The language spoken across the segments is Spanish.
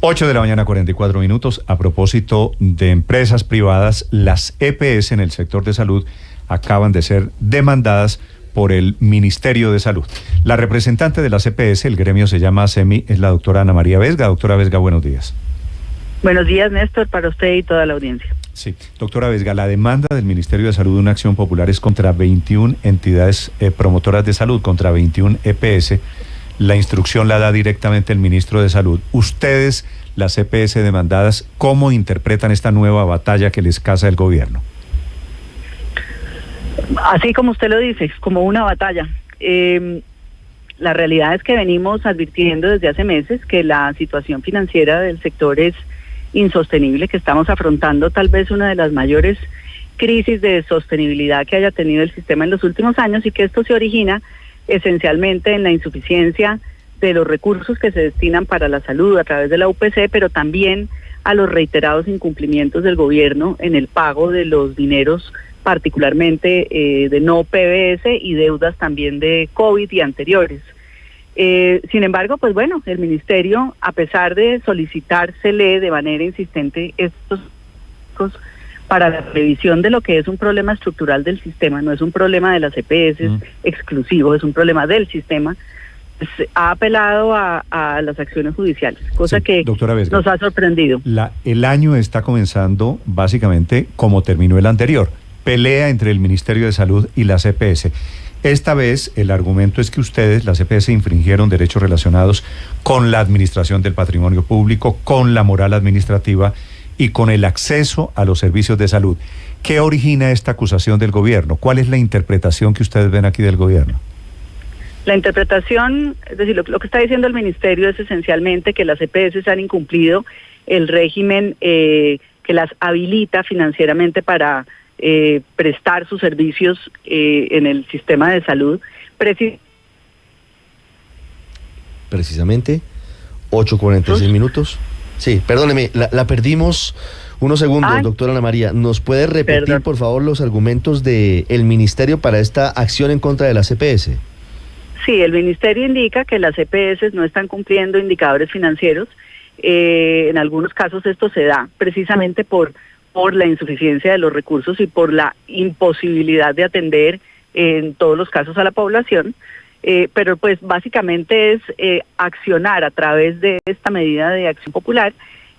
8 de la mañana, 44 minutos. A propósito de empresas privadas, las EPS en el sector de salud acaban de ser demandadas por el Ministerio de Salud. La representante de las EPS, el gremio se llama ASEMI, es la doctora Ana María Vesga. Doctora Vesga, buenos días. Buenos días, Néstor, para usted y toda la audiencia. Sí, doctora Vesga, la demanda del Ministerio de Salud de una acción popular es contra 21 entidades promotoras de salud, contra 21 EPS. La instrucción la da directamente el ministro de Salud. Ustedes, las EPS demandadas, ¿cómo interpretan esta nueva batalla que les casa el gobierno? Así como usted lo dice, como una batalla. La realidad es que venimos advirtiendo desde hace meses que la situación financiera del sector es insostenible, que estamos afrontando tal vez una de las mayores crisis de sostenibilidad que haya tenido el sistema en los últimos años y que esto se origina esencialmente en la insuficiencia de los recursos que se destinan para la salud a través de la UPC, pero también a los reiterados incumplimientos del gobierno en el pago de los dineros, particularmente de no PBS y deudas también de COVID y anteriores. Sin embargo, pues bueno, el ministerio, a pesar de solicitársele de manera insistente estos para la revisión de lo que es un problema estructural del sistema, no es un problema de las EPS exclusivo, es un problema del sistema, pues, ha apelado a las acciones judiciales, cosa que Vesga, nos ha sorprendido. El año está comenzando básicamente como terminó el anterior, pelea entre el Ministerio de Salud y las EPS. Esta vez el argumento es que ustedes, las EPS, infringieron derechos relacionados con la administración del patrimonio público, con la moral administrativa y con el acceso a los servicios de salud. ¿Qué origina esta acusación del gobierno? ¿Cuál es la interpretación que ustedes ven aquí del gobierno? La interpretación, es decir, lo que está diciendo el ministerio es esencialmente que las EPS han incumplido el régimen que las habilita financieramente para prestar sus servicios en el sistema de salud. Precisamente, 8:46 minutos. Sí, perdóneme, la perdimos unos segundos, doctora Ana María. ¿Nos puede repetir, por favor, los argumentos del ministerio para esta acción en contra de las EPS? Sí, el ministerio indica que las EPS no están cumpliendo indicadores financieros. En algunos casos esto se da precisamente por la insuficiencia de los recursos y por la imposibilidad de atender en todos los casos a la población. Pero pues básicamente es accionar a través de esta medida de acción popular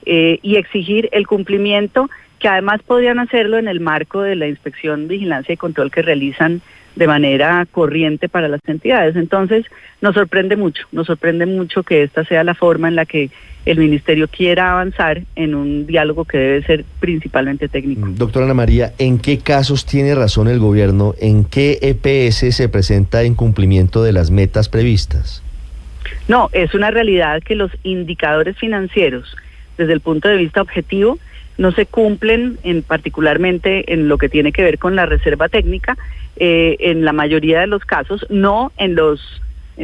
y exigir el cumplimiento, que además podrían hacerlo en el marco de la inspección, vigilancia y control que realizan de manera corriente para las entidades. Entonces nos sorprende mucho que esta sea la forma en la que el ministerio quiera avanzar en un diálogo que debe ser principalmente técnico. Doctora Ana María, ¿en qué casos tiene razón el gobierno? ¿En qué EPS se presenta incumplimiento de las metas previstas? No, es una realidad que los indicadores financieros, desde el punto de vista objetivo, no se cumplen, particularmente en lo que tiene que ver con la reserva técnica, en la mayoría de los casos, no en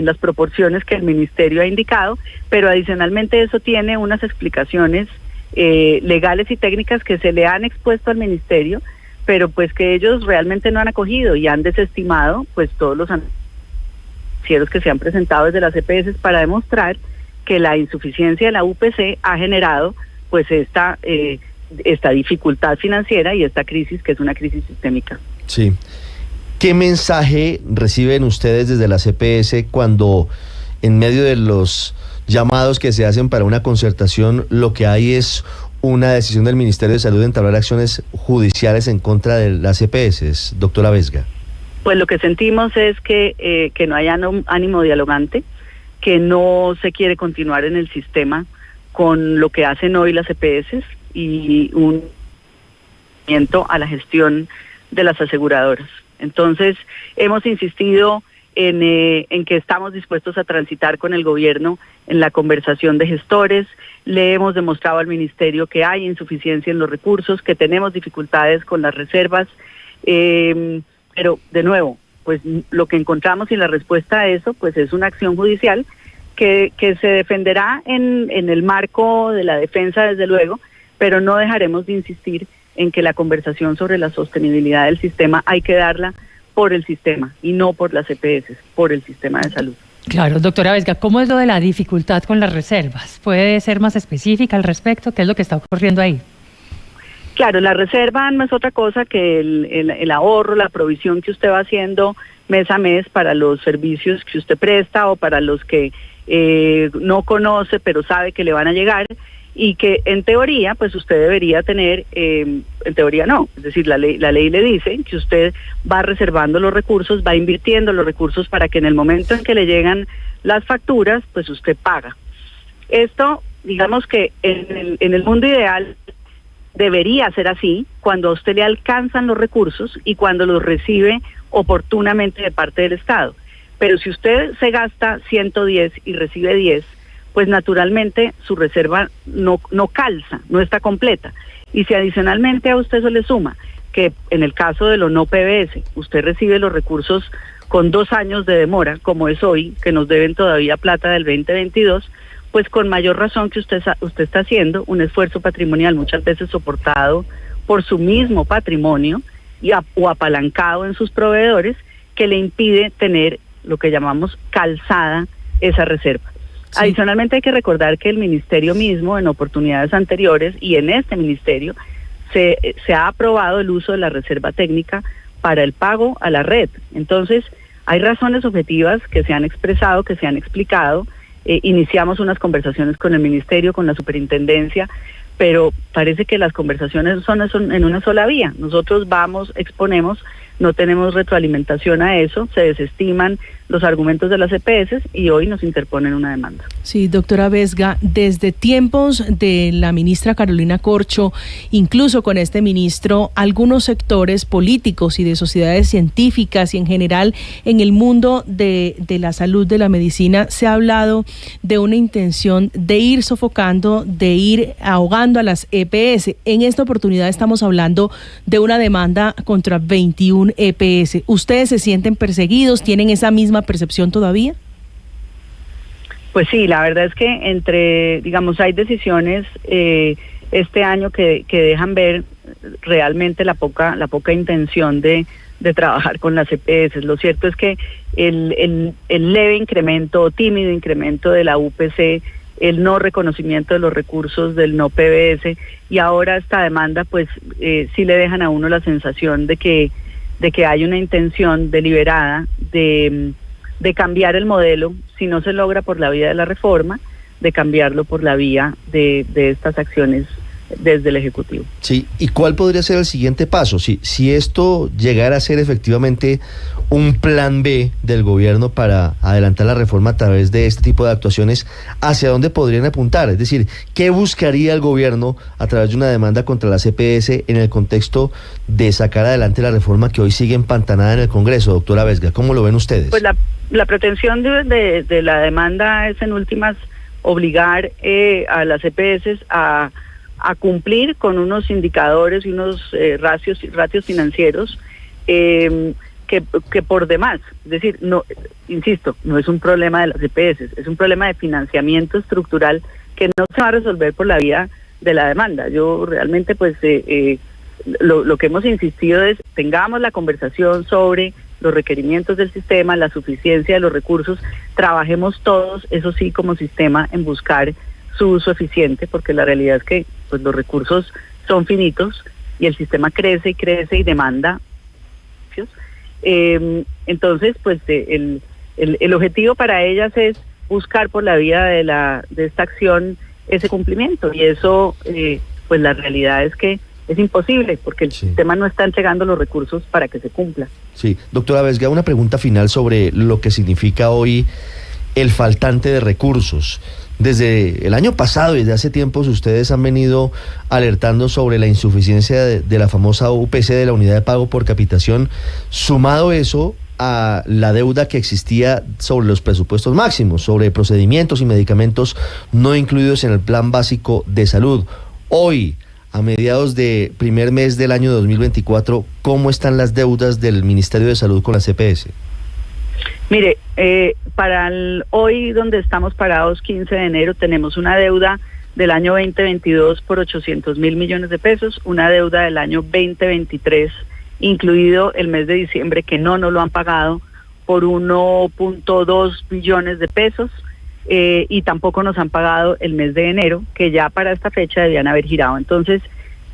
las proporciones que el ministerio ha indicado, pero adicionalmente eso tiene unas explicaciones legales y técnicas que se le han expuesto al ministerio, pero pues que ellos realmente no han acogido y han desestimado pues todos los financieros que se han presentado desde las EPS para demostrar que la insuficiencia de la UPC ha generado pues esta dificultad financiera y esta crisis que es una crisis sistémica. Sí. ¿Qué mensaje reciben ustedes desde la EPS cuando en medio de los llamados que se hacen para una concertación lo que hay es una decisión del Ministerio de Salud de entablar acciones judiciales en contra de las EPS, doctora Vesga? Pues lo que sentimos es que no hay ánimo dialogante, que no se quiere continuar en el sistema con lo que hacen hoy las EPS y un seguimiento a la gestión de las aseguradoras. Entonces, hemos insistido en que estamos dispuestos a transitar con el gobierno en la conversación de gestores. Le hemos demostrado al ministerio que hay insuficiencia en los recursos, que tenemos dificultades con las reservas, pero de nuevo, pues lo que encontramos y la respuesta a eso pues es una acción judicial que se defenderá en el marco de la defensa, desde luego, pero no dejaremos de insistir en que la conversación sobre la sostenibilidad del sistema hay que darla por el sistema y no por las EPS, por el sistema de salud. Claro, doctora Vesga, ¿cómo es lo de la dificultad con las reservas? ¿Puede ser más específica al respecto? ¿Qué es lo que está ocurriendo ahí? Claro, la reserva no es otra cosa que el ahorro, la provisión que usted va haciendo mes a mes para los servicios que usted presta o para los que no conoce pero sabe que le van a llegar, y que en teoría pues usted debería tener, en teoría no, es decir, la ley le dice que usted va reservando los recursos, va invirtiendo los recursos para que en el momento en que le llegan las facturas pues usted paga. Esto, digamos que en el mundo ideal debería ser así, cuando a usted le alcanzan los recursos y cuando los recibe oportunamente de parte del Estado. Pero si usted se gasta 110 y recibe 10, pues naturalmente su reserva no calza, no está completa. Y si adicionalmente a usted eso le suma que en el caso de lo no PBS, usted recibe los recursos con 2 años de demora, como es hoy, que nos deben todavía plata del 2022, pues con mayor razón que usted está haciendo un esfuerzo patrimonial muchas veces soportado por su mismo patrimonio o apalancado en sus proveedores, que le impide tener lo que llamamos calzada esa reserva. Sí. Adicionalmente hay que recordar que el ministerio mismo en oportunidades anteriores y en este ministerio se ha aprobado el uso de la reserva técnica para el pago a la red. Entonces hay razones objetivas que se han expresado, que se han explicado. Iniciamos unas conversaciones con el ministerio, con la superintendencia, pero parece que las conversaciones son en una sola vía. Nosotros vamos, exponemos, no tenemos retroalimentación a eso, se desestiman los argumentos de las EPS y hoy nos interponen una demanda. Sí, doctora Vesga, desde tiempos de la ministra Carolina Corcho, incluso con este ministro, algunos sectores políticos y de sociedades científicas y en general en el mundo de la salud, de la medicina, se ha hablado de una intención de ir sofocando, de ir ahogando a las EPS. En esta oportunidad estamos hablando de una demanda contra 21 EPS. ¿Ustedes se sienten perseguidos? ¿Tienen esa misma percepción todavía? Pues sí, la verdad es que hay decisiones este año que dejan ver realmente la poca intención de trabajar con las EPS. Lo cierto es que el leve incremento o tímido incremento de la UPC, el no reconocimiento de los recursos del no PBS y ahora esta demanda, pues sí le dejan a uno la sensación de que hay una intención deliberada de cambiar el modelo, si no se logra por la vía de la reforma, de cambiarlo por la vía de estas acciones desde el Ejecutivo. Sí, ¿y cuál podría ser el siguiente paso? Si esto llegara a ser efectivamente un plan B del gobierno para adelantar la reforma a través de este tipo de actuaciones, ¿hacia dónde podrían apuntar? Es decir, ¿qué buscaría el gobierno a través de una demanda contra la CPS en el contexto de sacar adelante la reforma que hoy sigue empantanada en el Congreso? Doctora Vesga, ¿cómo lo ven ustedes? Pues la pretensión de la demanda es en últimas obligar a las EPS a cumplir con unos indicadores y unos ratios financieros que por demás, es decir, no, insisto, no es un problema de las EPS, es un problema de financiamiento estructural que no se va a resolver por la vía de la demanda. Yo realmente pues lo que hemos insistido es tengamos la conversación sobre los requerimientos del sistema, la suficiencia de los recursos, trabajemos todos, eso sí, como sistema en buscar su uso eficiente, porque la realidad es que pues los recursos son finitos y el sistema crece y crece y demanda. Entonces, pues el objetivo para ellas es buscar por la vía de esta acción ese cumplimiento y eso, pues la realidad es que es imposible porque el sistema no está entregando los recursos para que se cumpla. Sí, doctora Vesga, una pregunta final sobre lo que significa hoy el faltante de recursos. Desde el año pasado y desde hace tiempos ustedes han venido alertando sobre la insuficiencia de la famosa UPC, de la unidad de pago por capitación, sumado eso a la deuda que existía sobre los presupuestos máximos, sobre procedimientos y medicamentos no incluidos en el plan básico de salud. Hoy, a mediados de primer mes del año 2024, ¿cómo están las deudas del Ministerio de Salud con la CPS? Mire, para hoy donde estamos parados, 15 de enero, tenemos una deuda del año 2022 por 800.000 millones de pesos, una deuda del año 2023, incluido el mes de diciembre, que no nos lo han pagado, por 1.2 billones de pesos y tampoco nos han pagado el mes de enero, que ya para esta fecha debían haber girado. Entonces,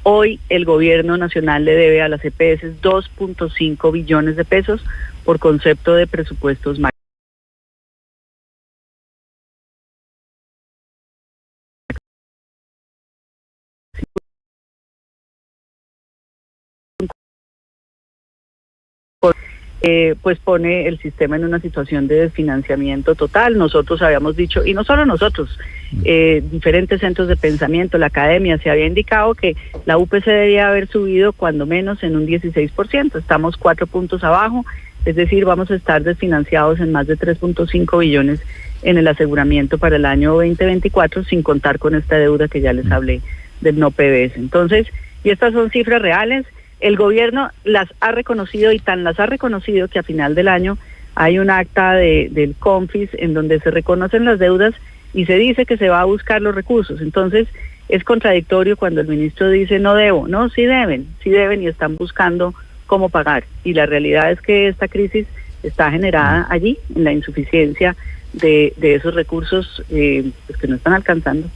hoy el gobierno nacional le debe a las EPS 2.5 billones de pesos por concepto de presupuestos máximos. Pues pone el sistema en una situación de desfinanciamiento total. Nosotros habíamos dicho, y no solo nosotros, diferentes centros de pensamiento, la academia, se había indicado que la UPC debía haber subido cuando menos en un 16%. Estamos 4 puntos abajo, es decir, vamos a estar desfinanciados en más de 3.5 billones en el aseguramiento para el año 2024, sin contar con esta deuda que ya les hablé del no PBS. Entonces, y estas son cifras reales. El gobierno las ha reconocido y tan las ha reconocido que a final del año hay un acta del CONFIS en donde se reconocen las deudas y se dice que se va a buscar los recursos. Entonces es contradictorio cuando el ministro dice no debo. No, sí deben y están buscando cómo pagar. Y la realidad es que esta crisis está generada allí, en la insuficiencia de esos recursos pues que no están alcanzando.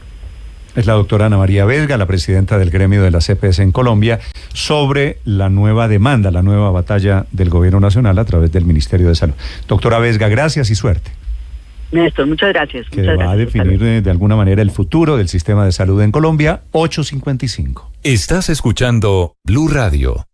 Es la doctora Ana María Vesga, la presidenta del gremio de las EPS en Colombia, sobre la nueva demanda, la nueva batalla del gobierno nacional a través del Ministerio de Salud. Doctora Vesga, gracias y suerte. Néstor, muchas gracias. Que va a definir de alguna manera el futuro del sistema de salud en Colombia, 8:55. Estás escuchando Blue Radio.